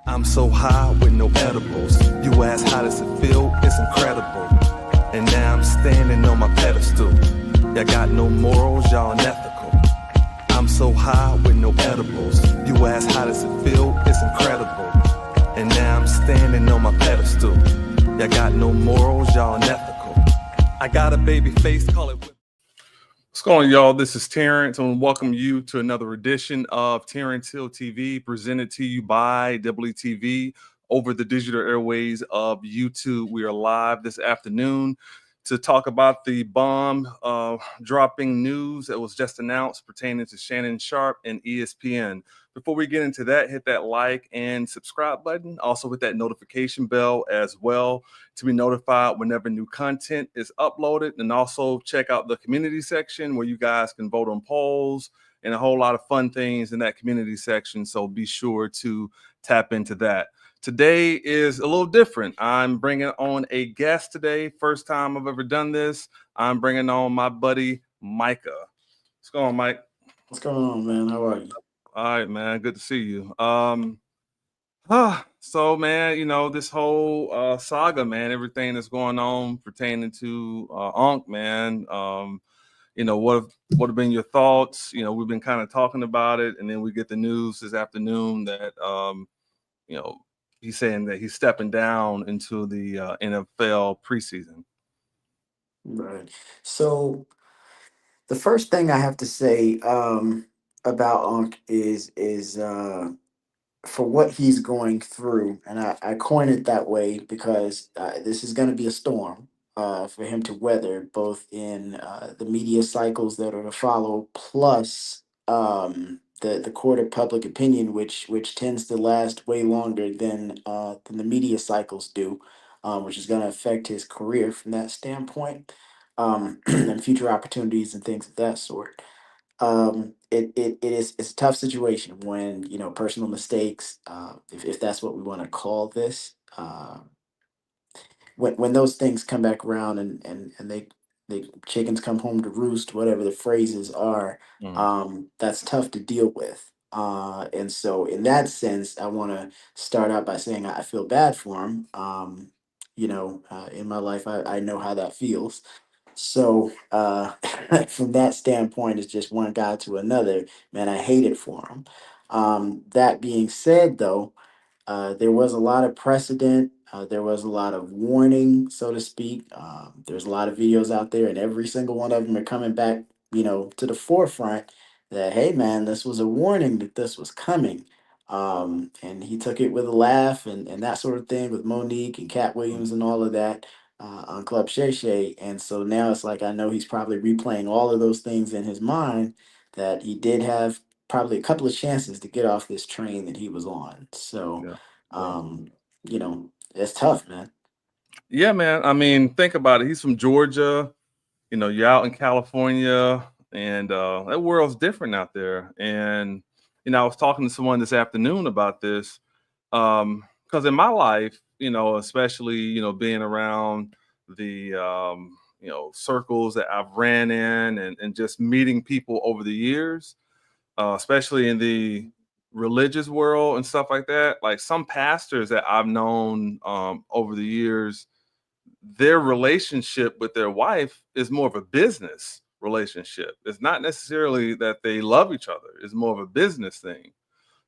I'm so high with no edibles. You ask how does it feel? It's incredible. And now I'm standing on my pedestal. Y'all got no morals, y'all unethical. I'm so high with no edibles. You ask how does it feel? It's incredible. And now I'm standing on my pedestal. Y'all got no morals, y'all unethical. I got a baby face, call it. What's going on, y'all? This is Terrance, and welcome you to another edition of Terrance Hill TV, presented to you by WTV over the digital airways of YouTube. We are live this afternoon to talk about the bomb dropping news that was just announced pertaining to Shannon Sharpe and ESPN. Before we get into that, hit that like and subscribe button. Also hit that notification bell as well to be notified whenever new content is uploaded. And also check out the community section where you guys can vote on polls and a whole lot of fun things in that community section. So be sure to tap into that. Today is a little different. I'm bringing on a guest today. First time I've ever done this. I'm bringing on my buddy, Micah. What's going on, Mike? What's going on, man? How are you? All right, man. Good to see you. So, man, you know, this whole saga, man, everything that's going on pertaining to Unc, man. You know, what have been your thoughts? You know, we've been kind of talking about it, and then we get the news this afternoon that you know, he's saying that he's stepping down into the NFL preseason. Right. So the first thing I have to say about Unc is for what he's going through, and I coin it that way because this is going to be a storm for him to weather, both in the media cycles that are to follow, plus the court of public opinion, which tends to last way longer than the media cycles do, which is going to affect his career from that standpoint, and future opportunities and things of that sort. It's a tough situation when, you know, personal mistakes, if that's what we want to call this, when those things come back around and they chickens come home to roost, whatever the phrases are, that's tough to deal with. And so in that sense, I want to start out by saying I feel bad for him. You know, in my life, I know how that feels. So from that standpoint, it's just one guy to another. Man, I hate it for him. That being said, though, there was a lot of precedent. There was a lot of warning, so to speak. There's a lot of videos out there, and every single one of them are coming back, you know, to the forefront that, hey, man, this was a warning that this was coming. And he took it with a laugh and that sort of thing with Monique and Cat Williams and all of that on Club Shay Shay. And so now it's like I know he's probably replaying all of those things in his mind that he did have probably a couple of chances to get off this train that he was on. So, you know, it's tough, man. Yeah, man. I mean, think about it. He's from Georgia. You know, you're out in California, and that world's different out there. And you know, I was talking to someone this afternoon about this because in my life, you know, especially you know, being around the you know, circles that I've ran in and just meeting people over the years, especially in the religious world and stuff like that. Like some pastors that I've known over the years, their relationship with their wife is more of a business relationship. It's not necessarily that they love each other. It's more of a business thing.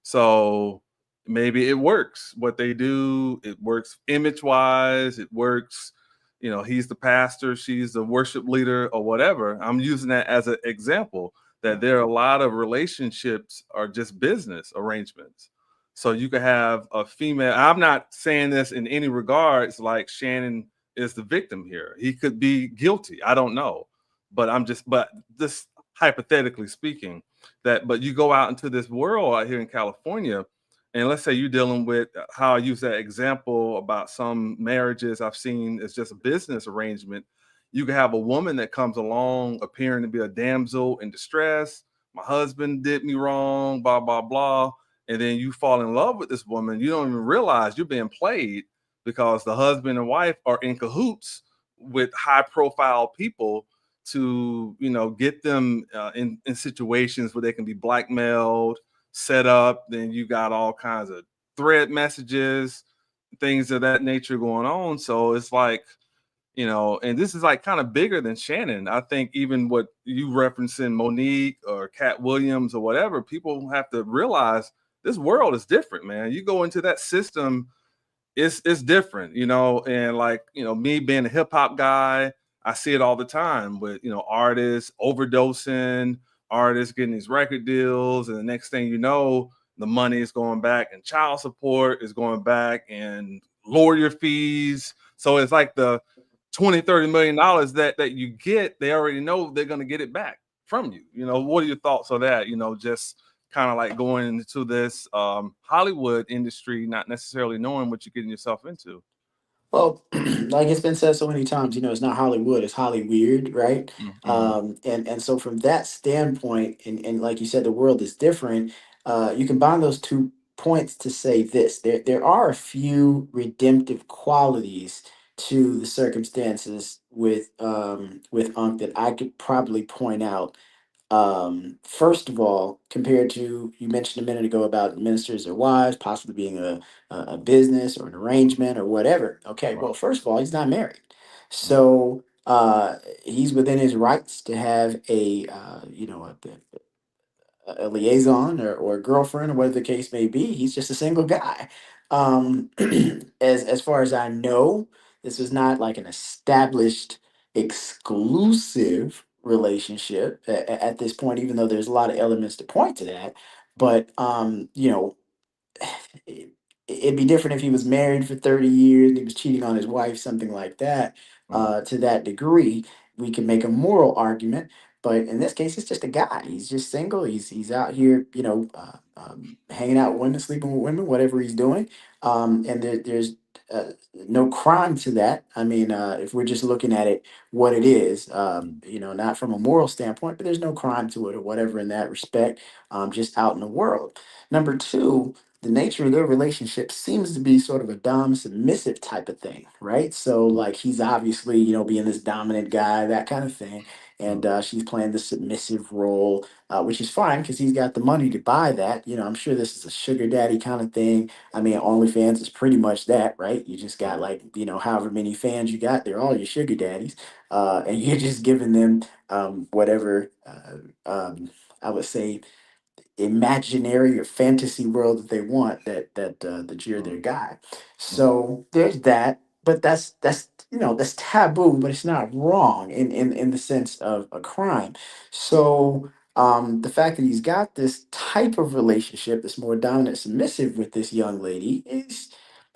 So maybe it works. What they do, it works image wise. It works. You know, he's the pastor, she's the worship leader or whatever. I'm using that as an example that there are a lot of relationships are just business arrangements. So you could have a female. I'm not saying this in any regards like Shannon is the victim here. He could be guilty. I don't know. But just hypothetically speaking, but you go out into this world out here in California, and let's say you're dealing with how I use that example about some marriages I've seen as just a business arrangement. You can have a woman that comes along appearing to be a damsel in distress. My husband did me wrong, blah, blah, blah. And then you fall in love with this woman. You don't even realize you're being played because the husband and wife are in cahoots with high profile people to, get them in situations where they can be blackmailed, set up. Then you got all kinds of thread messages, things of that nature going on. So it's like, and this is like kind of bigger than Shannon. I think even what you referencing Monique or Cat Williams or whatever, people have to realize this world is different, man. You go into that system, it's different, and like, me being a hip hop guy, I see it all the time with, artists overdosing, artists getting these record deals, and the next thing you know, the money is going back and child support is going back and lawyer fees. So it's like the 20-30 million dollars that you get, they already know they're going to get it back from you. What are your thoughts on that? Just kind of like going into this Hollywood industry, not necessarily knowing what you're getting yourself into. Well, like it's been said so many times, it's not Hollywood, it's Holly weird, right? Mm-hmm. And so from that standpoint, and like you said, the world is different. You combine those 2 points to say this: there are a few redemptive qualities to the circumstances with Unc that I could probably point out. First of all, compared to, you mentioned a minute ago about ministers or wives possibly being a business or an arrangement or whatever. Okay, Right. well, first of all, he's not married, Mm-hmm. so he's within his rights to have a liaison or a girlfriend or whatever the case may be. He's just a single guy. Um, as far as I know, this is not like an established exclusive relationship at this point, even though there's a lot of elements to point to that. But it, it'd be different if he was married for 30 years and he was cheating on his wife, something like that. Mm-hmm. To that degree, we can make a moral argument. But in this case, it's just a guy. He's just single. He's out here, hanging out with women, sleeping with women, whatever he's doing. And there's no crime to that. I mean, if we're just looking at it, what it is, not from a moral standpoint, but there's no crime to it or whatever in that respect. Just out in the world. Number two, the nature of their relationship seems to be sort of a dom submissive type of thing, right? So like he's obviously, being this dominant guy, that kind of thing. And she's playing the submissive role, which is fine because he's got the money to buy that. I'm sure this is a sugar daddy kind of thing. I mean, OnlyFans is pretty much that, right? You just got like, however many fans you got, they're all your sugar daddies. And you're just giving them whatever I would say imaginary or fantasy world that they want, that you're their guy. So there's that, but that's taboo, but it's not wrong in the sense of a crime. So the fact that he's got this type of relationship that's more dominant submissive with this young lady is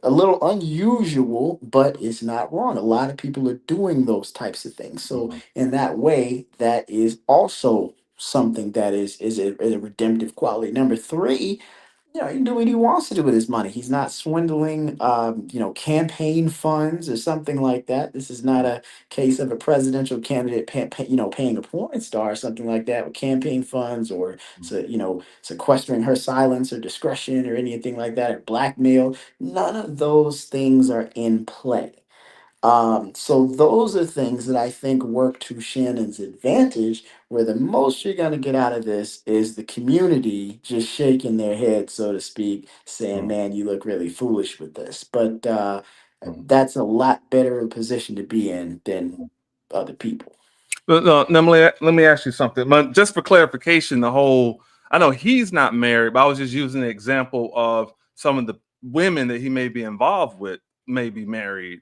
a little unusual, but it's not wrong. A lot of people are doing those types of things. So Mm-hmm. in that way, that is also something that is a redemptive quality. Number three, he can do what he wants to do with his money. He's not swindling, campaign funds or something like that. This is not a case of a presidential candidate, paying a porn star or something like that with campaign funds, or sequestering her silence or discretion or anything like that, or blackmail. None of those things are in play. So those are things that I think work to Shannon's advantage, where the most you're going to get out of this is the community just shaking their head, so to speak, saying, man, you look really foolish with this. But Mm-hmm. that's a lot better a position to be in than other people. No, let me ask you something. Just for clarification, I know he's not married, but I was just using the example of some of the women that he may be involved with may be married,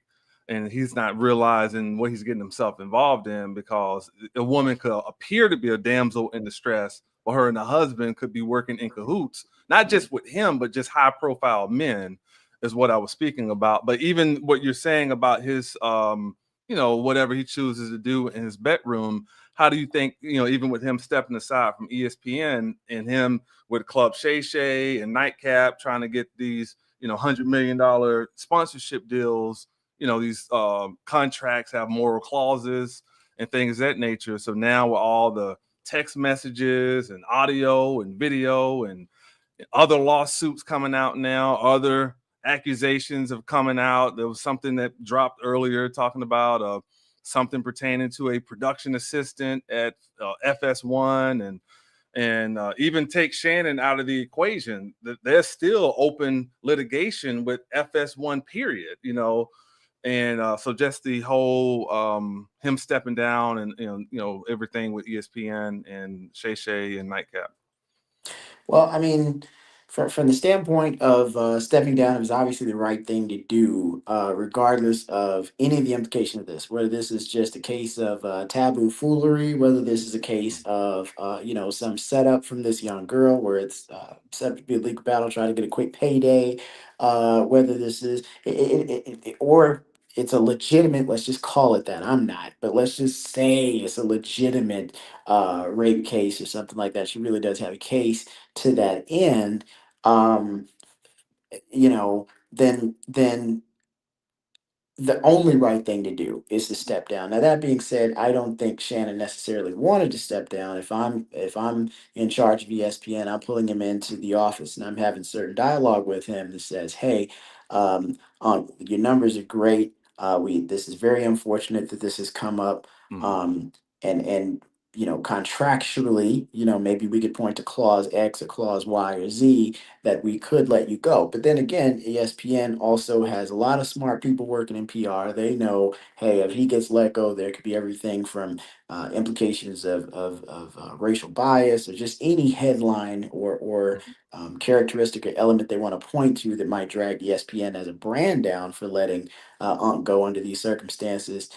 and he's not realizing what he's getting himself involved in, because a woman could appear to be a damsel in distress, or her and the husband could be working in cahoots, not just with him, but just high profile men is what I was speaking about. But even what you're saying about his whatever he chooses to do in his bedroom, how do you think, even with him stepping aside from ESPN and him with Club Shay Shay and Nightcap trying to get these, $100 million sponsorship deals, these contracts have moral clauses and things of that nature. So now with all the text messages and audio and video and other lawsuits coming out now, other accusations have coming out. There was something that dropped earlier talking about something pertaining to a production assistant at FS1, and even take Shannon out of the equation. There's still open litigation with FS1 period, and so just the whole him stepping down and everything with ESPN and Shay Shay and Nightcap. Well, I mean, from the standpoint of stepping down, it was obviously the right thing to do, regardless of any of the implication of this. Whether this is just a case of taboo foolery, whether this is a case of some setup from this young girl where it's set up to be a legal battle, trying to get a quick payday, whether this is or it's a legitimate, let's just call it that. I'm not, but let's just say it's a legitimate rape case or something like that. She really does have a case to that end. um then the only right thing to do is to step down. Now that being said, I don't think Shannon necessarily wanted to step down. If I'm in charge of ESPN, I'm pulling him into the office and I'm having certain dialogue with him that says, "Hey, your numbers are great. We This is very unfortunate that this has come up. Um, and contractually, maybe we could point to clause X or clause Y or Z that we could let you go." But then again, ESPN also has a lot of smart people working in PR. They know, hey, if he gets let go, there could be everything from implications of racial bias or just any headline or characteristic or element they want to point to that might drag ESPN as a brand down for letting go under these circumstances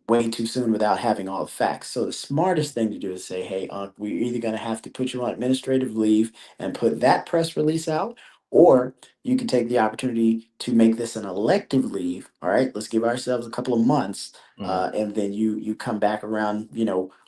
way too soon without having all the facts. So the smartest thing to do is say, hey, we're either going to have to put you on administrative leave and put that press release out, or you can take the opportunity to make this an elective leave. All right, let's give ourselves a couple of months, and then you come back around,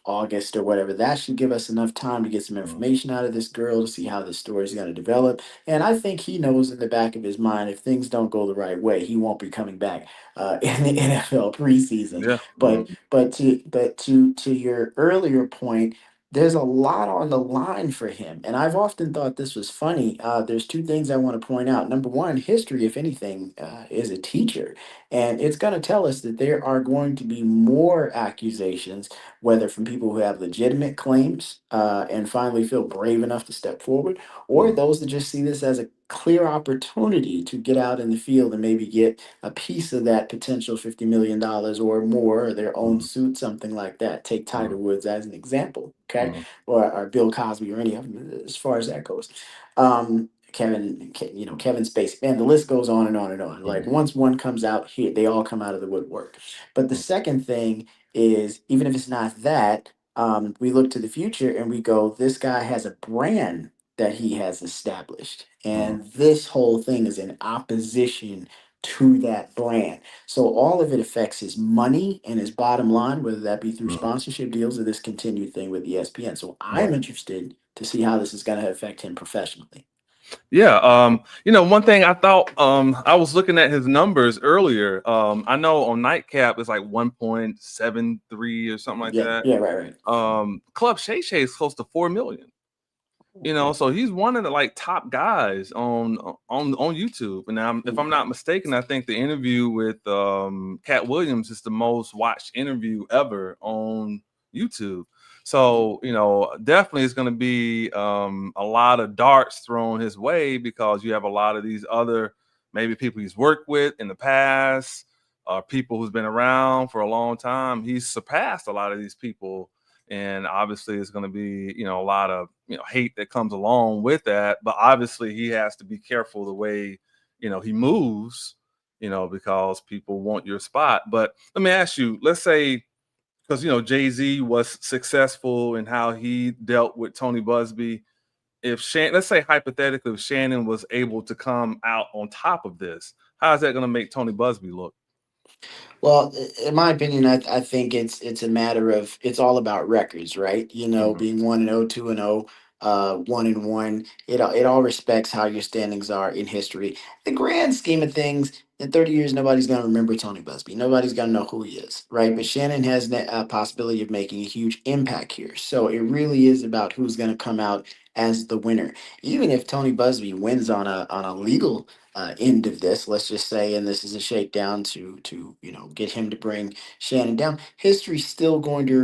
August or whatever. That should give us enough time to get some information out of this girl to see how this story is going to develop. And I think he knows in the back of his mind, if things don't go the right way, he won't be coming back in the NFL preseason. Yeah. But to your earlier point, there's a lot on the line for him. And I've often thought this was funny. There's two things I want to point out. Number one, history, if anything, is a teacher. And it's going to tell us that there are going to be more accusations, whether from people who have legitimate claims and finally feel brave enough to step forward, or those that just see this as a clear opportunity to get out in the field and maybe get a piece of that potential $50 million or more, or their own suit, something like that. Take Tiger Woods as an example, okay, or Bill Cosby or any of them, as far as that goes. Kevin Spacey, man, the list goes on and on and on. Like once one comes out here, they all come out of the woodwork. But the second thing is, even if it's not that, we look to the future and we go, this guy has a brand that he has established. And this whole thing is in opposition to that brand. So all of it affects his money and his bottom line, whether that be through sponsorship deals or this continued thing with ESPN. So I'm interested to see how this is going to affect him professionally. Yeah. One thing I thought, I was looking at his numbers earlier. I know on Nightcap it's like 1.73 or something like that. Yeah, right. Club Shay Shay is close to 4 million. So he's one of the like top guys on YouTube. And now, if I'm not mistaken, I think the interview with Cat Williams is the most watched interview ever on YouTube. So definitely it's going to be a lot of darts thrown his way, because you have a lot of these other maybe people he's worked with in the past, people who's been around for a long time. He's surpassed a lot of these people. And obviously it's going to be, a lot of, hate that comes along with that. But obviously he has to be careful the way, he moves, because people want your spot. But let me ask you, let's say, because, Jay-Z was successful in how he dealt with Tony Busby. Let's say hypothetically, if Shannon was able to come out on top of this, how is that going to make Tony Busby look? Well, in my opinion, I think it's a matter of it's all about records, right? You know, Mhm, being 1-0, 2-0, 1-1. It all respects how your standings are in history. The grand scheme of things, in 30 years, nobody's gonna remember Tony Busby. Nobody's gonna know who he is, right? But Shannon has the possibility of making a huge impact here. So it really is about who's gonna come out as the winner. Even if Tony Busby wins on a legal end of this, let's just say, and this is a shakedown to get him to bring Shannon down. History's still going to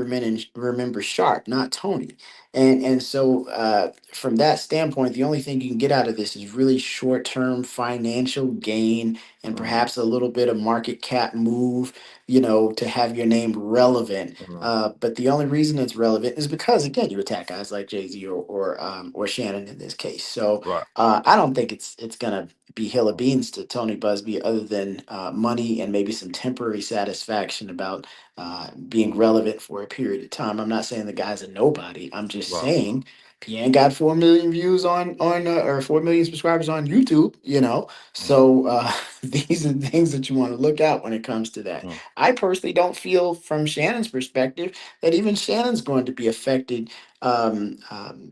remember Sharp, not Tony, and so from that standpoint, the only thing you can get out of this is really short term financial gain and mhm, perhaps a little bit of market cap move, to have your name relevant. mhm. But the only reason it's relevant is because again, you attack guys like Jay Z or Shannon in this case. So Right. I don't think it's gonna be hill of beans to Tony Busby, other than money and maybe some temporary satisfaction about being relevant for a period of time. I'm not saying the guy's a nobody. I'm just Right. saying he ain't got 4 million views on or 4 million subscribers on YouTube. Mhm, So these are things that you want to look out when it comes to that. mhm, I personally don't feel, from Shannon's perspective, that even Shannon's going to be affected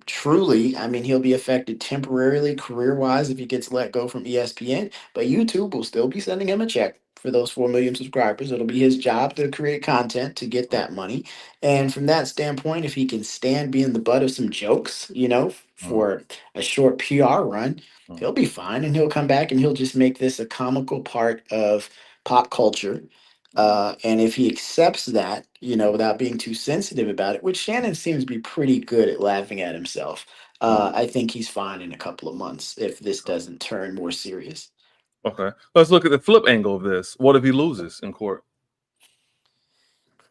truly. I mean, he'll be affected temporarily career wise if he gets let go from ESPN, but YouTube will still be sending him a check for those 4 million subscribers. It'll be his job to create content to get mhm, that money. And from that standpoint, if he can stand being the butt of some jokes, mhm, for a short PR run, mhm, he'll be fine, and he'll come back and he'll just make this a comical part of pop culture. mhm, And if he accepts that, without being too sensitive about it, which Shannon seems to be pretty good at laughing at himself, mhm. I think he's fine in a couple of months if this doesn't turn more serious. Okay. Let's look at the flip angle of this. What if he loses in court?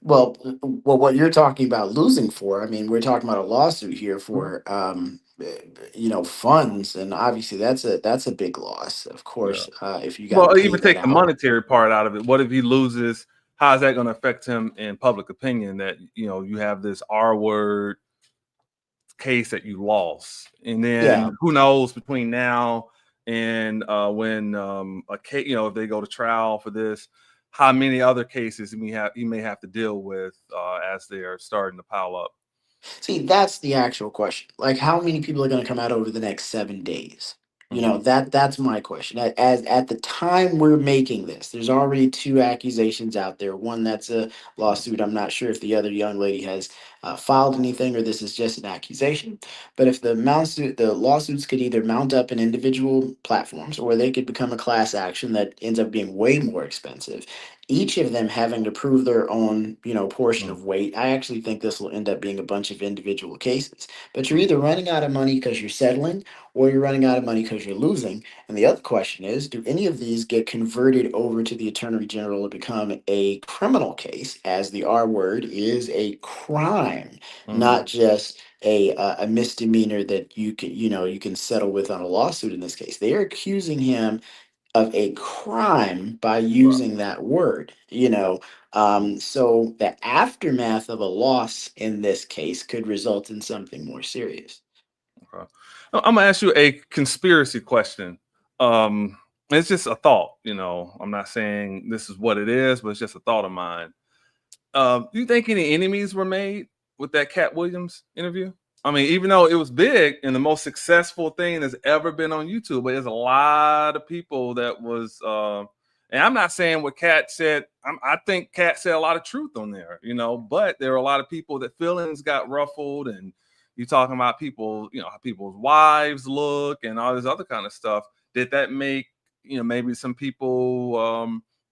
Well, what you're talking about losing for, I mean, we're talking about a lawsuit here Mhm. for, funds, and obviously that's a big loss, of Yeah. course, if you got to Well, pay even that take the out. monetary part out of it. What if he loses? How is that going to affect him in public opinion? That you have this R word case that you lost, and Yeah. then who knows between now and when a case, if they go to trial for this, how many other cases he may have to deal with as they are starting to pile up. See, that's the actual question. Like, how many people are going to come out over the next 7 days? Hmm. That's my question. As at the time we're making this, there's already two accusations out there. One that's a lawsuit. I'm not sure if the other young lady has filed anything or this is just an accusation. But if the lawsuits could either mount up in individual platforms or they could become a class action that ends up being way more expensive, each of them having to prove their own, portion Hmm. of weight. I actually think this will end up being a bunch of individual cases. But you're Hmm. either running out of money because you're settling, or you're running out of money because you're losing. And the other question is, do any of these get converted over to the attorney general to become a criminal case, as the R word is a crime, Hmm. not just a misdemeanor that you can settle with on a lawsuit? In this case, they are accusing him of a crime by Right. using that word. So the aftermath of a loss in this case could result in something more serious. Okay. I'm gonna ask you a conspiracy question. It's just a thought. I'm not saying this is what it is, but it's just a thought of mine. Do you think any enemies were made with that Cat Williams interview? I mean, even though it was big and the most successful thing that's ever been on YouTube, but there's a lot of people that was. And I'm not saying what Cat said. I think Cat said a lot of truth on there, but there are a lot of people that feelings got ruffled, and you talking about people, how people's wives look and all this other kind of stuff. Did that make maybe some people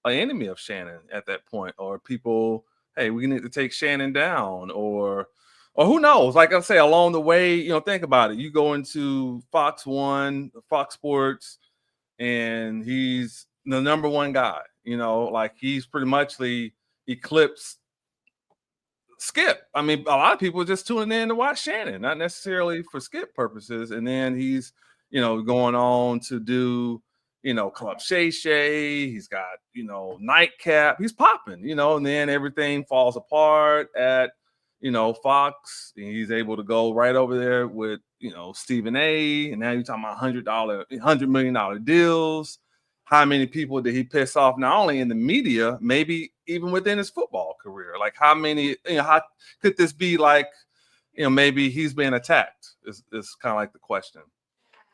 an enemy of Shannon at that point, or people? Hey, we need to take Shannon down, or who knows? Like I say, along the way, think about it. You go into Fox One, Fox Sports, and he's the number one guy. Like he's pretty much the eclipsed Skip. I mean, a lot of people are just tuning in to watch Shannon, not necessarily for Skip purposes. And then he's, going on to do, Club Shay Shay. He's got, Nightcap. He's popping, and then everything falls apart at, Fox. And he's able to go right over there with, Stephen A. And now you're talking about $100 million deals. How many people did he piss off? Not only in the media, maybe even within his football career? Like, how many, how could this be like, maybe he's being attacked is kind of like the question.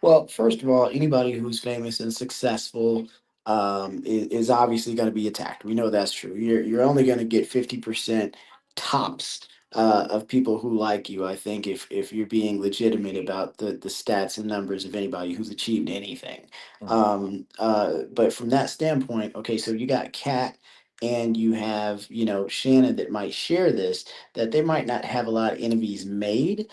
Well, first of all, anybody who's famous and successful is obviously going to be attacked. We know that's true. You're only going to get 50% tops of people who like you. I think if you're being legitimate about the stats and numbers of anybody who's achieved anything. But from that standpoint, okay, so you got Kat and you have Shannon that might share this, that they might not have a lot of enemies made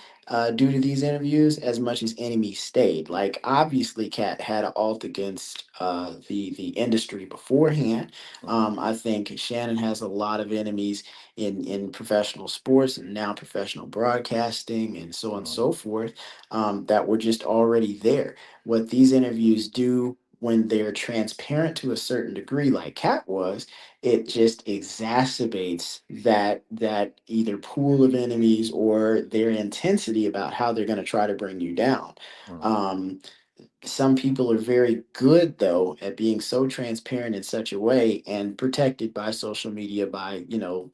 due to these interviews as much as enemies stayed. Like obviously, Kat had an alt against the industry beforehand. I think Shannon has a lot of enemies in professional sports and now professional broadcasting and so on and so forth, that were just already there. What these interviews do when they're transparent to a certain degree, like Kat was, it just exacerbates that either pool of enemies or their intensity about how they're going to try to bring you down. Um, some people are very good though at being so transparent in such a way and protected by social media, by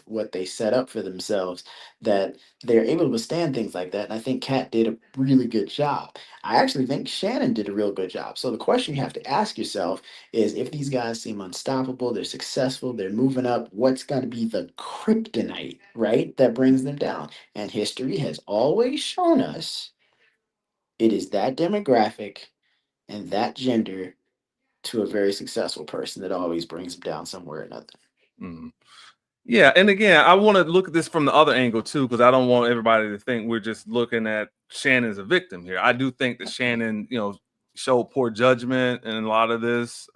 what they set up for themselves, that they're able to withstand things like that. And I think Kat did a really good job. I actually think Shannon did a real good job. So the question you have to ask yourself is, if these guys seem unstoppable, they're successful, they're moving up, what's going to be the kryptonite, right, that brings them down? And history has always shown us it is that demographic and that gender to a very successful person that always brings them down somewhere or another. Mhm. Yeah, and again, I want to look at this from the other angle too, because I don't want everybody to think we're just looking at Shannon as a victim here. I do think that Shannon, showed poor judgment in a lot of this.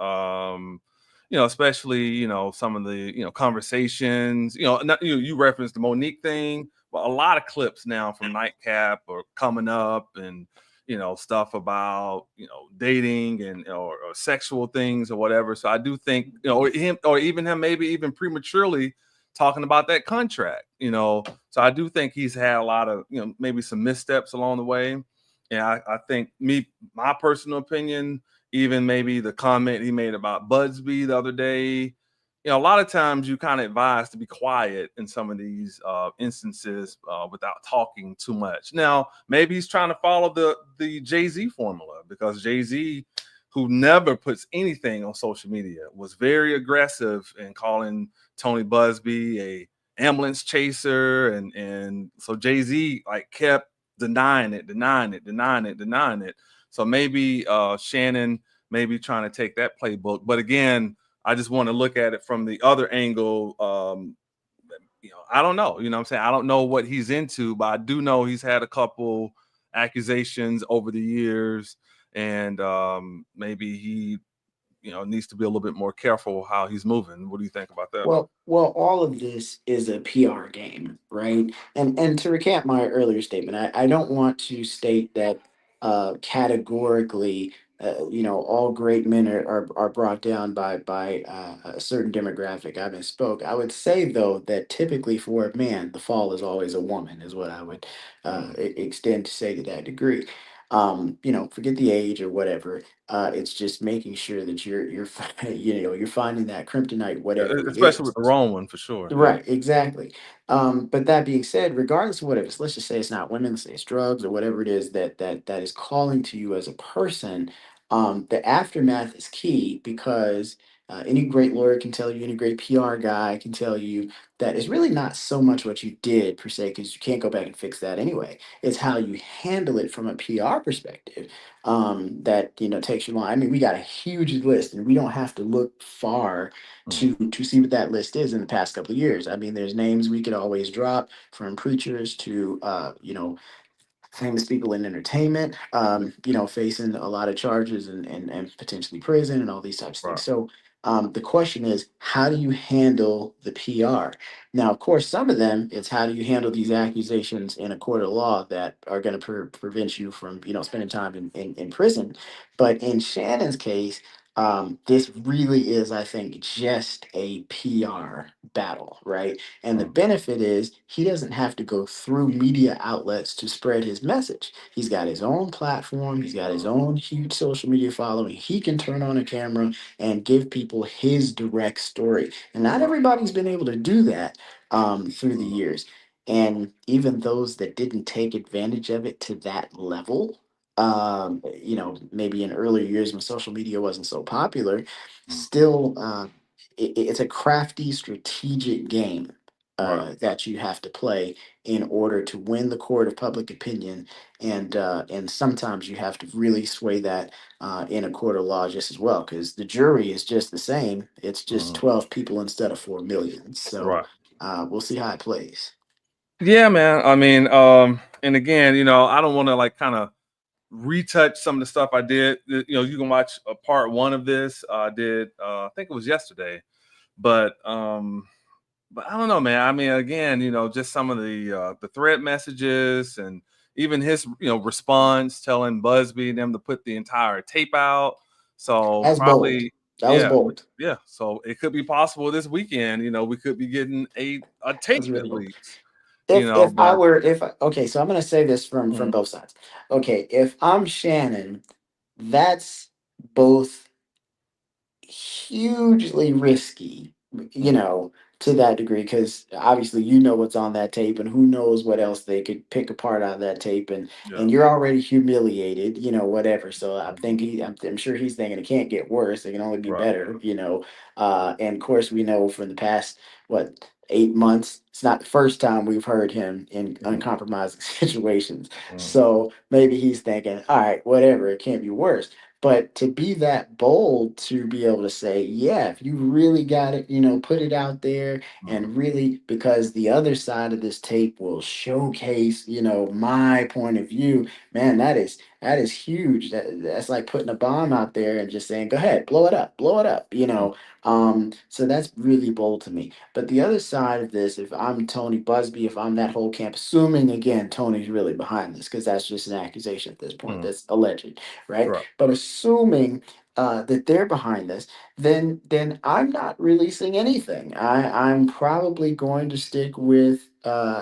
Especially, some of the, conversations, not, you referenced the Monique thing, but a lot of clips now from Nightcap are coming up, and stuff about dating and or sexual things or whatever. So I do think, or him, or even him, maybe even prematurely talking about that contract. So I do think he's had a lot of, maybe some missteps along the way. And I think my personal opinion, even maybe the comment he made about Budsby the other day, a lot of times you kind of advise to be quiet in some of these instances without talking too much. Now, maybe he's trying to follow the Jay-Z formula, because Jay-Z, who never puts anything on social media, was very aggressive in calling Tony Busby a ambulance chaser, and so Jay-Z like kept denying it. So maybe Shannon maybe trying to take that playbook, but again, I just want to look at it from the other angle. I don't know. You know what I'm saying? I don't know what he's into, but I do know he's had a couple accusations over the years, and maybe he, needs to be a little bit more careful how he's moving. What do you think about that? Well, all of this is a PR game, right? And to recap my earlier statement, I don't want to state that categorically, all great men are brought down by a certain demographic. I misspoke. I would say though that typically for a man, the fall is always a woman, is what I would extend to say to that degree. Forget the age or whatever. It's just making sure that you're finding that kryptonite, whatever it Especially with is. the wrong one, for sure. Yeah. Right, exactly. But that being said, regardless of what it is, let's just say it's not women, let's say it's drugs or whatever it is that is calling to you as a person. The aftermath is key, because any great lawyer can tell you, any great PR guy can tell you that it's really not so much what you did per se, because you can't go back and fix that anyway. It's how you handle it from a PR perspective, that takes you long. I mean, we got a huge list, and we don't have to look far to see what that list is in the past couple of years. I mean, there's names we could always drop, from preachers to famous people in entertainment, facing a lot of charges and potentially prison and all these types of Right. things. So the question is, how do you handle the PR? Now, of course, some of them, it's how do you handle these accusations in a court of law that are going to prevent you from, spending time in prison. But in Shannon's case, This really is, I think, just a PR battle, right? And the Mm, benefit is he doesn't have to go through media outlets to spread his message. He's got his own platform, he's got his own huge social media following. He can turn on a camera and give people his direct story. And not right. everybody's been able to do that through the Mm, years. And even those that didn't take advantage of it to that level, maybe in earlier years when social media wasn't so popular, mm, still, it's a crafty, strategic game right. that you have to play in order to win the court of public opinion, and sometimes you have to really sway that in a court of law just as well, because the jury is just the same. It's just Mm, 12 people instead of 4 million. So right. we'll see how it plays. Yeah, man. I mean, and again, I don't want to like kind of retouch some of the stuff I did. You can watch a part one of this. I did, I think it was yesterday, but I don't know, man. I mean, again, just some of the thread messages and even his, response telling Busby and them to put the entire tape out. So That's bold. probably, That was yeah, bold. yeah. So it could be possible this weekend. We could be getting a That's tape really that bold. leaks. If I But were if okay, so I'm gonna say this from mm, both sides. Okay, if I'm Shannon, that's both hugely risky, you mm, know, to that degree, because obviously you know what's on that tape, and who knows what else they could pick apart out of that tape, yeah, and you're already humiliated, whatever. So mhm, I'm sure he's thinking it can't get worse; it can only be right, better. And of course, we know from the past what 8 months, it's not the first time we've heard him in mm, uncompromising situations. mm, So maybe he's thinking, all right, whatever, it can't be worse. But to be that bold to be able to say, yeah, if you really got it, put it out there, mm, and really, because the other side of this tape will showcase, my point of view, man, that is huge. That's like putting a bomb out there and just saying, go ahead, blow it up. mm, So that's really bold to me. But the other side of this, if I'm Tony Busby, if I'm that whole camp, assuming again Tony's really behind this, because that's just an accusation at this point, mm, that's alleged, right? right, But assuming that they're behind this, then I'm not releasing anything. I'm probably going to stick with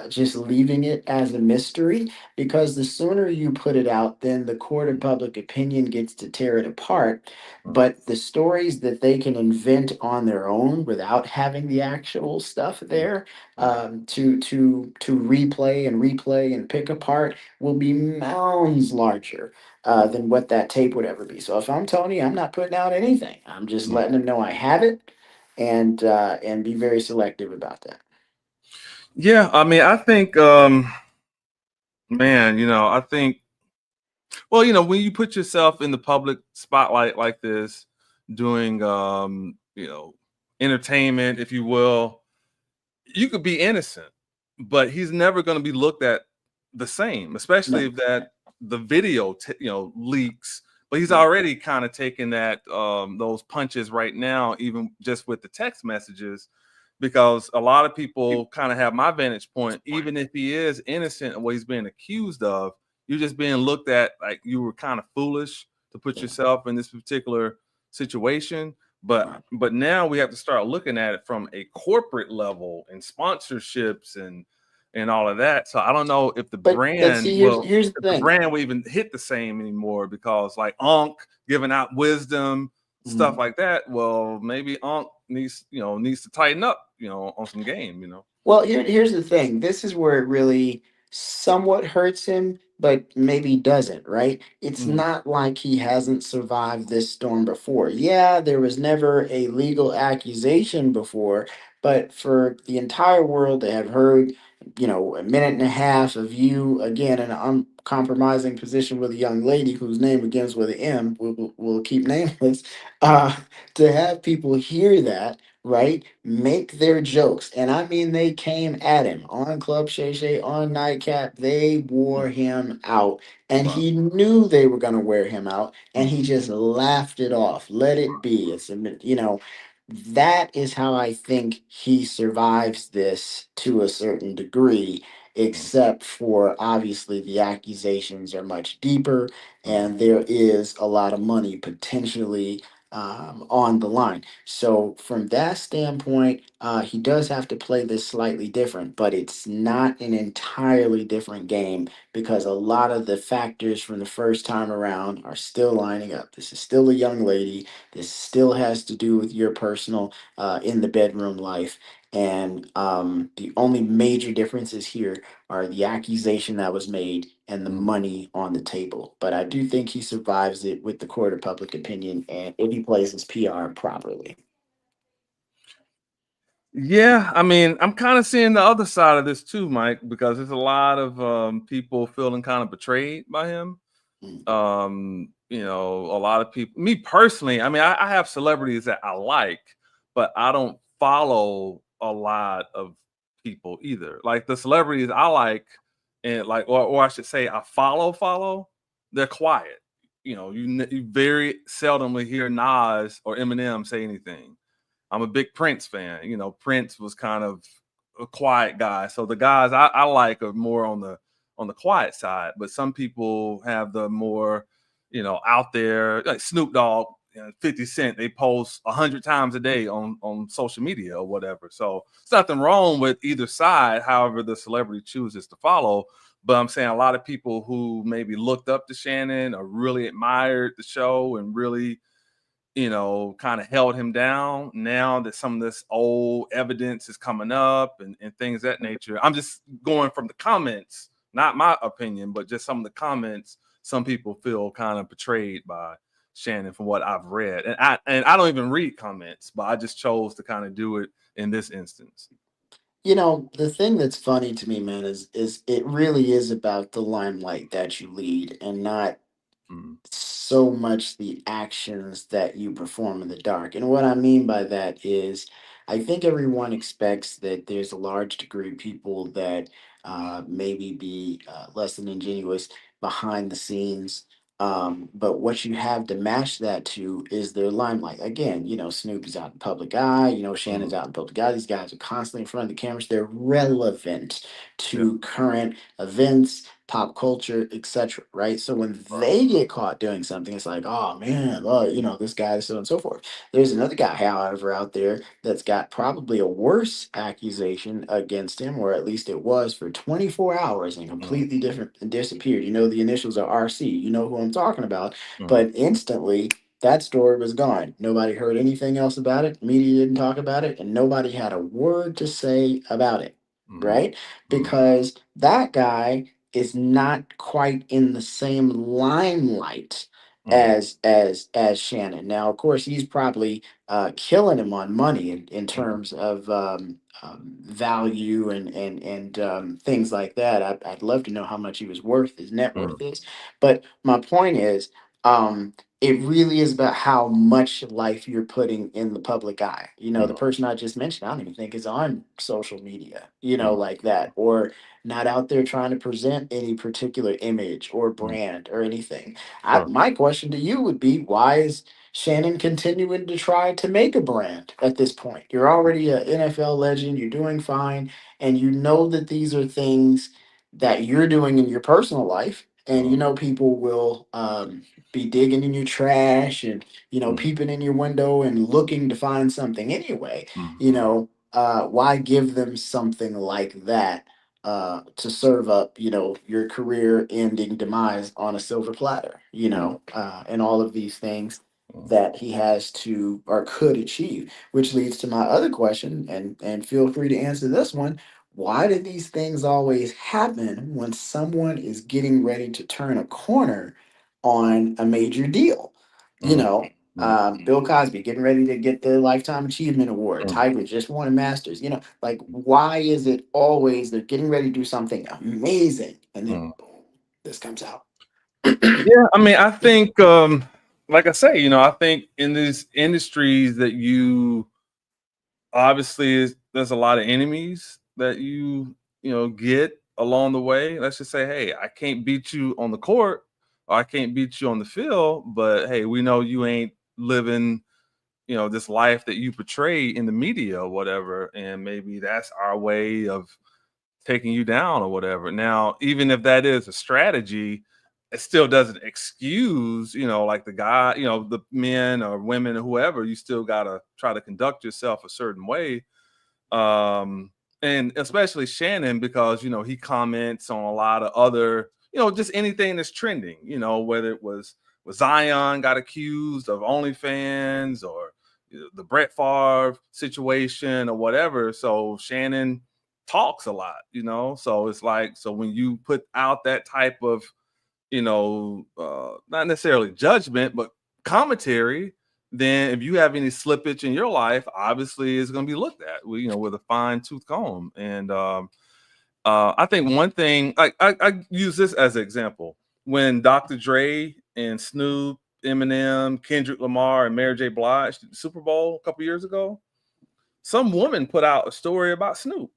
just leaving it as a mystery, because the sooner you put it out, then the court of public opinion gets to tear it apart. mm, But the stories that they can invent on their own without having the actual stuff mm, there, mm, to replay and pick apart, will be mounds larger mm, than what that tape would ever be. So if I'm Tony, I'm not putting out anything. I'm just mm. letting them know I have it, and be very selective about that. Yeah, I mean, I think, man, I think, well, when you put yourself in the public spotlight like this, doing, entertainment, if you will, you could be innocent, but he's never going to be looked at the same, especially No. if that the video, leaks. But he's Right. already kind of taking that, those punches right now, even just with the text messages, because a lot of people kind of have my vantage point. Even if he is innocent of what he's being accused of, you're just being looked at like you were kind of foolish to put Yeah. yourself in this particular situation. But Right. but now we have to start looking at it from a corporate level and sponsorships and all of that. So I don't know if the But brand see, here's will here's the if the thing. brand will even hit the same anymore, because like Unc giving out wisdom, stuff Mhm. like that. Well, maybe Unc needs to tighten up, on some game. Well, here's the thing. This is where it really somewhat hurts him, but maybe doesn't, right? It's Mhm, not like he hasn't survived this storm before. Yeah, there was never a legal accusation before, but for the entire world to have heard, a minute and a half of you again in an uncompromising position with a young lady whose name begins with an M, we'll keep nameless, uh, to have people hear that, right? Make their jokes. And I mean, they came at him on Club Shay Shay, on Nightcap. They wore mm, him out. And right, he knew they were going to wear him out. And mm, he just laughed it off. Let it be. That is how I think he survives this to a certain degree, mm, except for obviously the accusations are much deeper, mm, and there is a lot of money potentially on the line. So from that standpoint, he does have to play this slightly different, but it's not an entirely different game because a lot of the factors from the first time around are still lining up. This is still a young lady. This still has to do with your personal in the bedroom life. And the only major differences here are the accusation that was made and the money on the table. But I do think he survives it with the court of public opinion and if he plays his PR properly. Yeah, I mean, I'm kind of seeing the other side of this too, Mike, because there's a lot of people feeling kind of betrayed by him. Mm. A lot of people, me personally, I mean, I have celebrities that I like, but I don't follow a lot of people either. Like the celebrities I like, and like, or I should say, I follow, they're quiet. You very seldomly hear Nas or Eminem say anything. I'm a big Prince fan. Prince was kind of a quiet guy. So the guys I like are more on the quiet side, but some people have the more, out there, like Snoop Dogg, 50 Cent, they post 100 times a day on social media or whatever. So it's nothing wrong with either side, however the celebrity chooses to follow. But I'm saying a lot of people who maybe looked up to Shannon or really admired the show and really, kind of held him down. Now that some of this old evidence is coming up and things of that nature, I'm just going from the comments, not my opinion, but just some of the comments. Some people feel kind of betrayed by Shannon from what I've read. And I don't even read comments, but I just chose to kind of do it in this instance. The thing that's funny to me, man, is it really is about the limelight that you lead and not Mm, so much the actions that you perform in the dark. And what I mean by that is, I think everyone expects that there's a large degree of people that maybe be less than ingenuous behind the scenes. But what you have to match that to is their limelight. Again, Snoop is out in public eye, Shannon's mm, out in public eye. These guys are constantly in front of the cameras. They're relevant yeah, to current events, pop culture, etc. Right? So when they get caught doing something, it's like, oh man, this guy is so and so forth. There's another guy, however, out there that's got probably a worse accusation against him, or at least it was for 24 hours and mm, completely different and disappeared. The initials are RC. You know who I'm talking about. mm, But instantly that story was gone. Nobody heard anything else about it. Media didn't talk about it, and nobody had a word to say about it. mm, Right? mm, Because that guy is not quite in the same limelight mm, as Shannon. Now, of course, he's probably killing him on money in mm, terms of value and things like that. I'd love to know how much he was worth, his net mm, worth is. But my point is, it really is about how much life you're putting in the public eye. The mm, person I just mentioned, I don't even think is on social media, mm, like that, or not out there trying to present any particular image or mm. brand or anything. Sure. My question to you would be, why is Shannon continuing to try to make a brand at this point? You're already an NFL legend, you're doing fine, and you know that these are things that you're doing in your personal life. And Mm, people will be digging in your trash and mm, peeping in your window and looking to find something anyway. mm, mm, Why give them something like that to serve up, your career-ending demise on a silver platter, mm, and all of these things mm, that he has to or could achieve, which leads to my other question, and feel free to answer this one. Why do these things always happen when someone is getting ready to turn a corner on a major deal? You mm, know, mm, Bill Cosby getting ready to get the Lifetime Achievement Award. mm, Tiger just won a Masters. Like, why is it always they're getting ready to do something amazing and then mm. boom, this comes out? Yeah, I mean, I think, like I say, I think in these industries that you obviously there's a lot of enemies that get along the way. Let's just say, hey, I can't beat you on the court, or I can't beat you on the field, but hey, we know you ain't living, this life that you portray in the media or whatever, and maybe that's our way of taking you down or whatever. Now, even if that is a strategy, it still doesn't excuse, like the guy, the men or women or whoever. You still gotta try to conduct yourself a certain way. And especially Shannon, because he comments on a lot of other, just anything that's trending, whether it was Zion got accused of OnlyFans, or the Brett Favre situation or whatever. So Shannon talks a lot, so it's like, so when you put out that type of, not necessarily judgment, but commentary, then if you have any slippage in your life, obviously it's going to be looked at, with a fine tooth comb. And I think one thing, I use this as an example. When Dr. Dre and Snoop, Eminem, Kendrick Lamar, and Mary J. Blige did the Super Bowl a couple years ago, some woman put out a story about Snoop.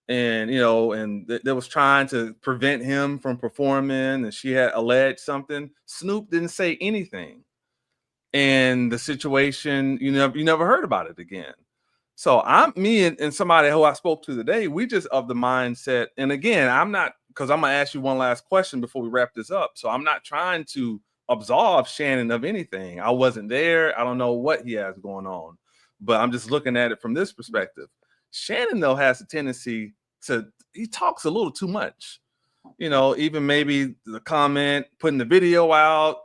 And that was trying to prevent him from performing, and she had alleged something. Snoop didn't say anything, and the situation, you never heard about it again. So me and somebody who I spoke to today, we just of the mindset. And again, I'm not, because I'm gonna ask you one last question before we wrap this up. So I'm not trying to absolve Shannon of anything. I wasn't there. I don't know what he has going on, but I'm just looking at it from this perspective. Shannon, though, has a tendency he talks a little too much. Even maybe the comment, putting the video out,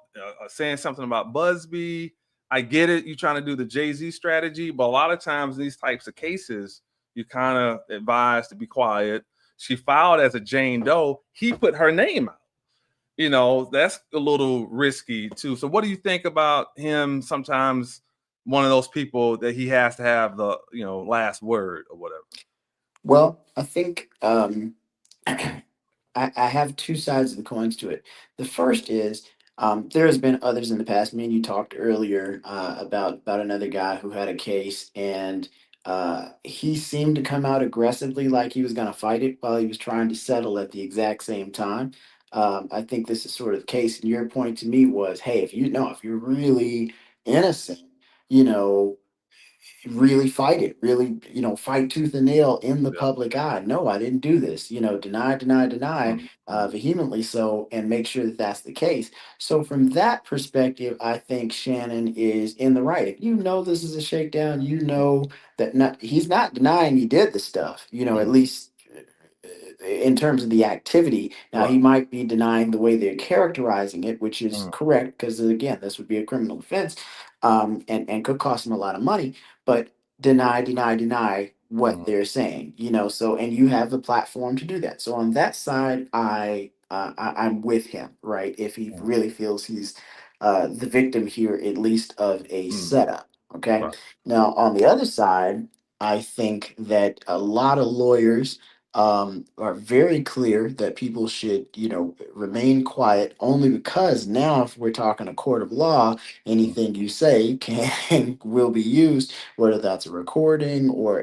saying something about Busby. I get it. You're trying to do the Jay-Z strategy, but a lot of times in these types of cases, you kind of advise to be quiet. She filed as a Jane Doe. He put her name out. That's a little risky too. So what do you think about him? Sometimes one of those people that he has to have the, last word or whatever. Well, I think I have two sides of the coins to it. The first is, there has been others in the past. Me and you talked earlier about another guy who had a case, and he seemed to come out aggressively, like he was going to fight it while he was trying to settle at the exact same time. I think this is sort of the case. And your point to me was, hey, if you're really innocent, you know, really fight it, really, fight tooth and nail in the Yeah. public eye. No, I didn't do this, deny Mm-hmm. vehemently so, and make sure that that's the case. So from that perspective, I think Shannon is in the right. If this is a shakedown, that he's not denying he did the stuff, at Mm-hmm. least in terms of the activity. Now, Right. he might be denying the way they're characterizing it, which is Mm-hmm. correct, because again, this would be a criminal offense, and could cost him a lot of money. But deny what they're saying, So, and you have the platform to do that. So on that side, I'm with him, right? If he Mm-hmm. really feels he's the victim here, at least of a Mm-hmm. setup. Okay. Right. Now, on the other side, I think that a lot of lawyers are very clear that people should, remain quiet, only because now, if we're talking a court of law, anything you say can will be used, whether that's a recording or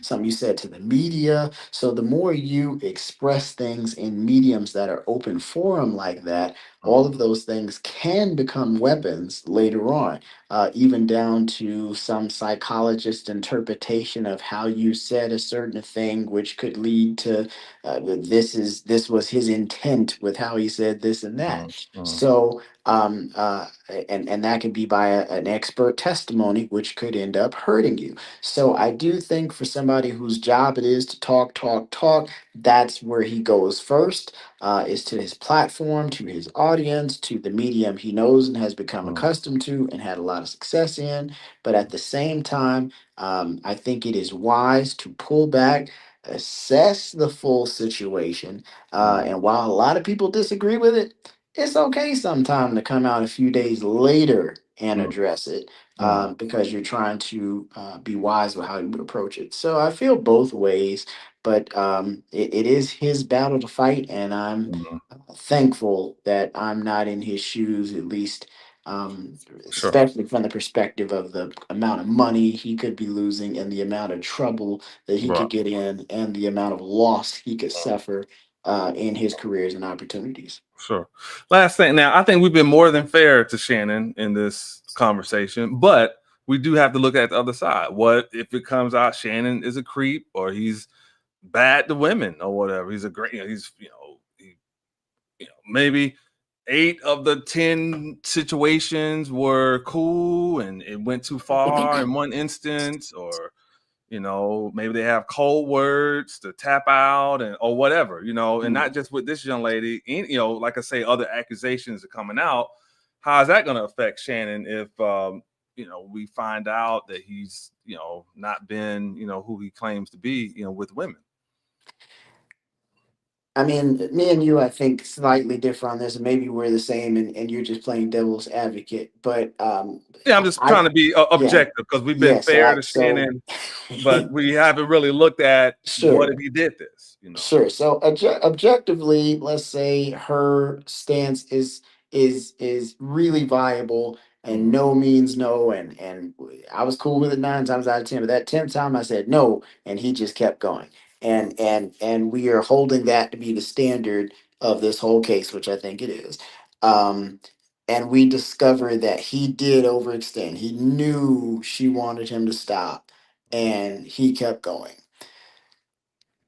something you said to the media. So the more you express things in mediums that are open forum like that, all Mm-hmm. of those things can become weapons later on, even down to some psychologist interpretation of how you said a certain thing, which could lead to this was his intent with how he said this and that. Mm-hmm. So and that can be by an expert testimony, which could end up hurting you. So I do think for somebody whose job it is to talk, that's where he goes first, is to his platform, to his audience, to the medium he knows and has become Mm-hmm. accustomed to and had a lot of success in. But at the same time, I think it is wise to pull back, assess the full situation. Mm-hmm. And while a lot of people disagree with it, it's okay sometime to come out a few days later and address it, Mm-hmm. because you're trying to be wise with how you would approach it. So I feel both ways, but it is his battle to fight, and I'm Mm-hmm. thankful that I'm not in his shoes, at least, Sure. especially from the perspective of the amount of money he could be losing and the amount of trouble that he Right. could get in and the amount of loss he could suffer in his careers and opportunities. Sure. Last thing. Now, I think we've been more than fair to Shannon in this conversation, but we do have to look at the other side. What if it comes out Shannon is a creep, or he's bad to women, or whatever? He's a great, he's, maybe 8 of the 10 situations were cool and it went too far in one instance, or maybe they have cold words to tap out or whatever, and not just with this young lady, like I say, other accusations are coming out. How is that going to affect Shannon if we find out that he's not been who he claims to be with women? I mean, me and you, I think, slightly differ on this, and maybe we're the same, and you're just playing devil's advocate. But Yeah, I'm just I trying to be yeah, objective because we've been yeah. fair to So Shannon, but we haven't really looked at what if sure. he did this. Sure. So objectively, let's say her stance is really viable, and Mhm, no means no, and I was cool with it 9 times out of 10, but that 10th time I said no, and he just kept going, mhm, and we are holding that to be the standard of this whole case, which I think it is. Um, and we discover that he did overextend. He knew she wanted him to stop, mhm, and he kept going.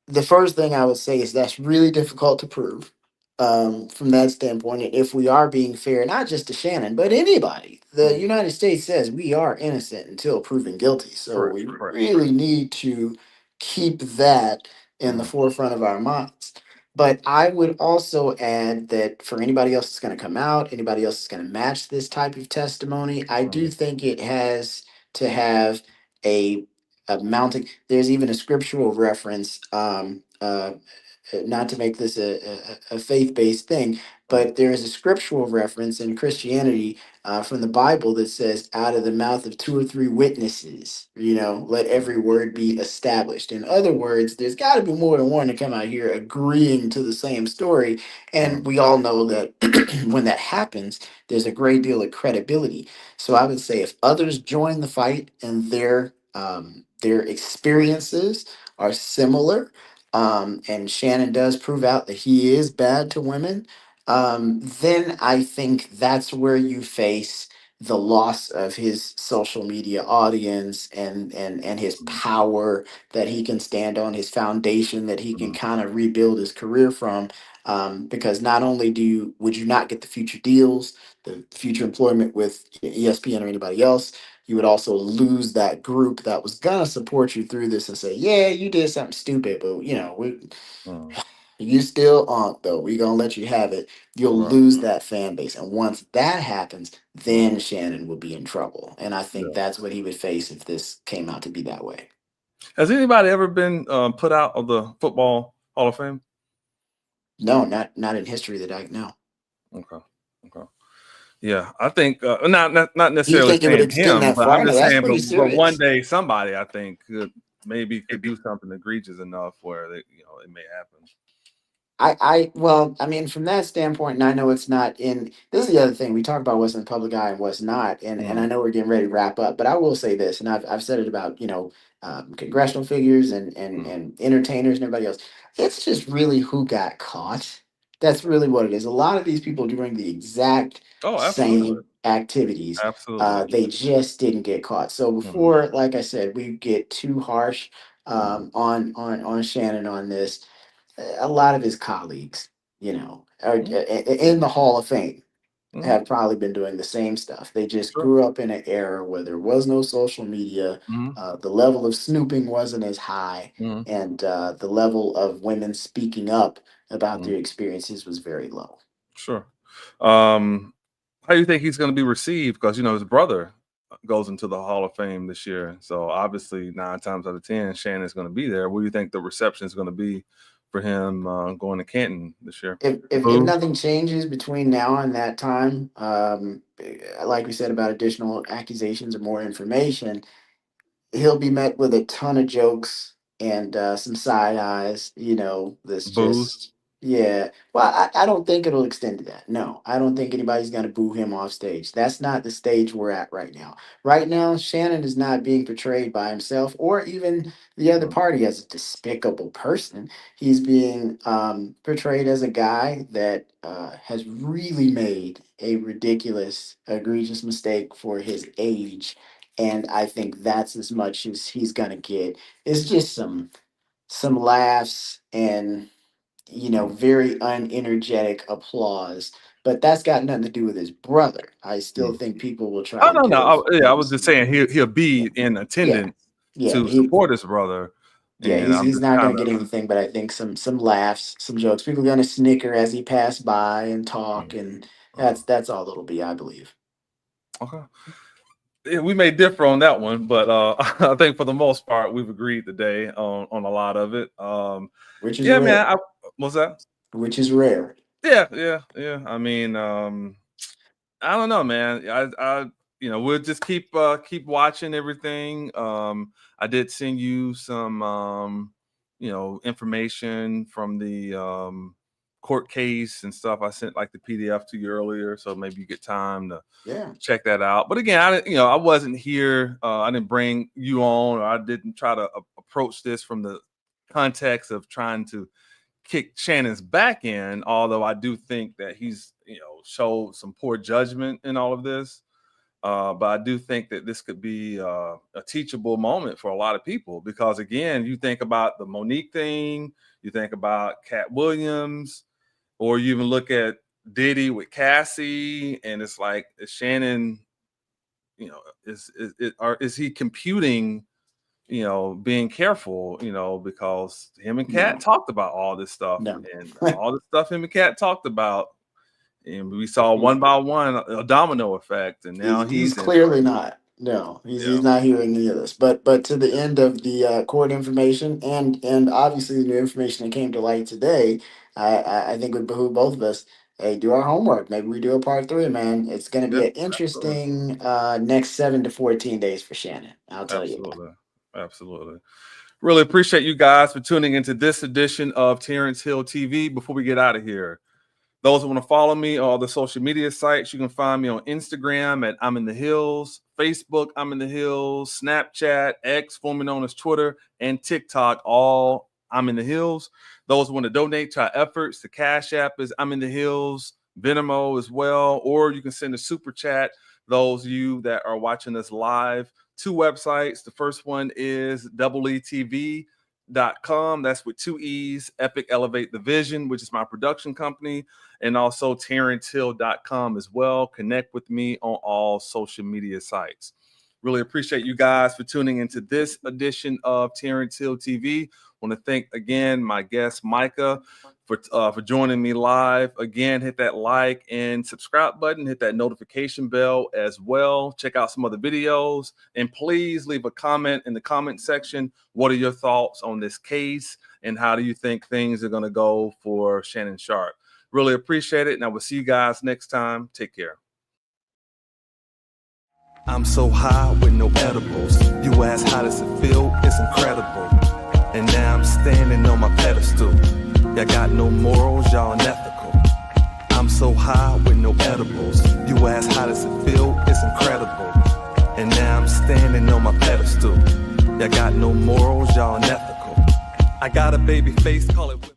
The first thing I would say is that's really difficult to prove from that standpoint. And if we are being fair, not just to Shannon, but anybody, the mhm. United States says we are innocent until proven guilty. So Correct, we correct, really correct. need to keep that in the Mhm, forefront of our minds. But I would also add that for anybody else that's going to come out, anybody else that's going to match this type of testimony, I do mhm, think it has to have a mounting. There's even a scriptural reference. Not to make this a faith-based thing, mhm, but there is a scriptural reference in Christianity from the Bible that says, "Out of the mouth of 2 or 3 witnesses, let every word be established." In other words, there's got to be more than one to come out here agreeing to the same story, mhm, and we all know that when that happens, there's a great deal of credibility. So I would say if others join the fight and their experiences are similar, and Shannon does prove out that he is bad to women, then I think that's where you face the loss of his social media audience and his mhm, power that he can stand on, his foundation that he can mhm, kind of rebuild his career from. Because not only would you not get the future deals, the future employment with ESPN or anybody else, you would also lose that group that was gonna support you through this and say, "Yeah, you did something stupid, but mhm. you still aren't though. We gonna let you have it." You'll Right. lose that fan base, and once that happens, Mhm. then Shannon will be in trouble. And I think Yeah. that's what he would face if this came out to be that way. Has anybody ever been put out of the Football Hall of Fame? No, not in history that I know. Okay. Okay. Yeah, I think not You necessarily think it would saying extend him, that but I'm far? No, just that's saying, pretty but one serious. day somebody I think could do something egregious enough where it may happen. Well, I mean, from that standpoint, and I know it's not in. This is the other thing we talk about what's in the public eye and what's not, and I Mm, know we're getting ready to wrap up, but I will say this, and I've said it about congressional figures mm. and entertainers and everybody else. It's just really who got caught. That's really what it is. A lot of these people doing the exact Oh, absolutely, same activities. absolutely. They just didn't get caught. So Mhm, before, like I said, we get too harsh mhm, on Shannon on this, a lot of his colleagues, are mhm, in the Hall of Fame, mhm. have probably been doing the same stuff. They just Sure. grew up in an era where there was no social media, Mhm, the level of snooping wasn't as high, mhm, and the level of women speaking up about mhm. their experiences was very low. Sure. Um, how do you think he's going to be received? Because his brother goes into the Hall of Fame this year, so obviously 9 times out of 10, Shannon's going to be there. What do you think the reception is going to be for him going to Canton this year? If Boo. nothing changes between now and that time, like we said about additional accusations or more information, he'll be met with a ton of jokes and some side eyes. This Booze. just yeah. Well, I don't think it'll extend to that. No, I don't think anybody's gonna boo him off stage. That's not the stage we're at right now. Right now, Shannon is not being portrayed by himself or even the other Mhm, party as a despicable person. He's being portrayed as a guy that has really made a ridiculous, egregious mistake for his age, and I think that's as much as he's gonna get. It's just some laughs and mhm, very unenergetic applause but that's got nothing to do with his brother. I still Mm. think people will try Oh and no, give yeah, I him was just some. saying he'll be in Yeah, attendance yeah, to support his brother, yeah. and I'm He's just not kind gonna of get anything, but I think some laughs, some jokes. People are gonna snicker as he pass by and talk, and that's all it'll be, I believe. okay. Yeah, we may differ on that one, but I think for the most part we've agreed today on a lot of it. Which is Yeah, rare. man. What's that? Which is rare. Yeah. I mean, I don't know, man. We'll just keep watching everything. I did send you some, information from the court case and stuff. I sent like the PDF to you earlier, so maybe you get time to Yeah. check that out. But again, I wasn't here. I didn't bring you on, or I didn't try to approach this from the context of trying to kick Shannon's back in, although I do think that he's, showed some poor judgment in all of this. But I do think that this could be a teachable moment for a lot of people because, again, you think about the Monique thing, you think about Cat Williams, or you even look at Diddy with Cassie, and it's like, is Shannon, is he computing, being careful, because him and Kat No. talked about all this stuff, No. and all the stuff him and Kat talked about, and we saw one by one a domino effect, and now He's he's in clearly trouble. not. No, Yeah, he's not hearing any of this. But to the end of the court information and obviously the new information that came to light today, I think would behoove both of us. Hey, do our homework. Maybe we do a part three, man. It's going to yeah, be an absolutely, interesting next 7 to 14 days for Shannon. I'll tell you that. absolutely, absolutely. Really appreciate you guys for tuning into this edition of Terrance Hill TV. Before we get out of here, those who want to follow me on all the social media sites, you can find me on Instagram at I'm in the Hills, Facebook, I'm in the Hills, Snapchat, X, formerly known as Twitter, and TikTok, all I'm in the Hills. Those who want to donate to our efforts, the Cash App is I'm in the Hills, Venmo as well, or you can send a super chat. Those of you that are watching us live, 2 websites. The first one is EETV.com. That's with 2 E's, Epic Elevate the Vision, which is my production company, and also TerranceHill.com as well. Connect with me on all social media sites. Really appreciate you guys for tuning into this edition of Terrance Hill TV. Want to thank again my guest Micah for joining me live. Again, hit that like and subscribe button, hit that notification bell as well. Check out some other videos, and please leave a comment in the comment section. What are your thoughts on this case, and how do you think things are going to go for Shannon Sharpe? Really appreciate it, and I will see you guys next time. Take care. I'm so high with no edibles. You ask how does it feel? It's incredible. And now I'm standing on my pedestal. Y'all got no morals, y'all unethical. I'm so high with no edibles. You ask how does it feel? It's incredible. And now I'm standing on my pedestal. Y'all got no morals, y'all unethical. I got a baby face, call it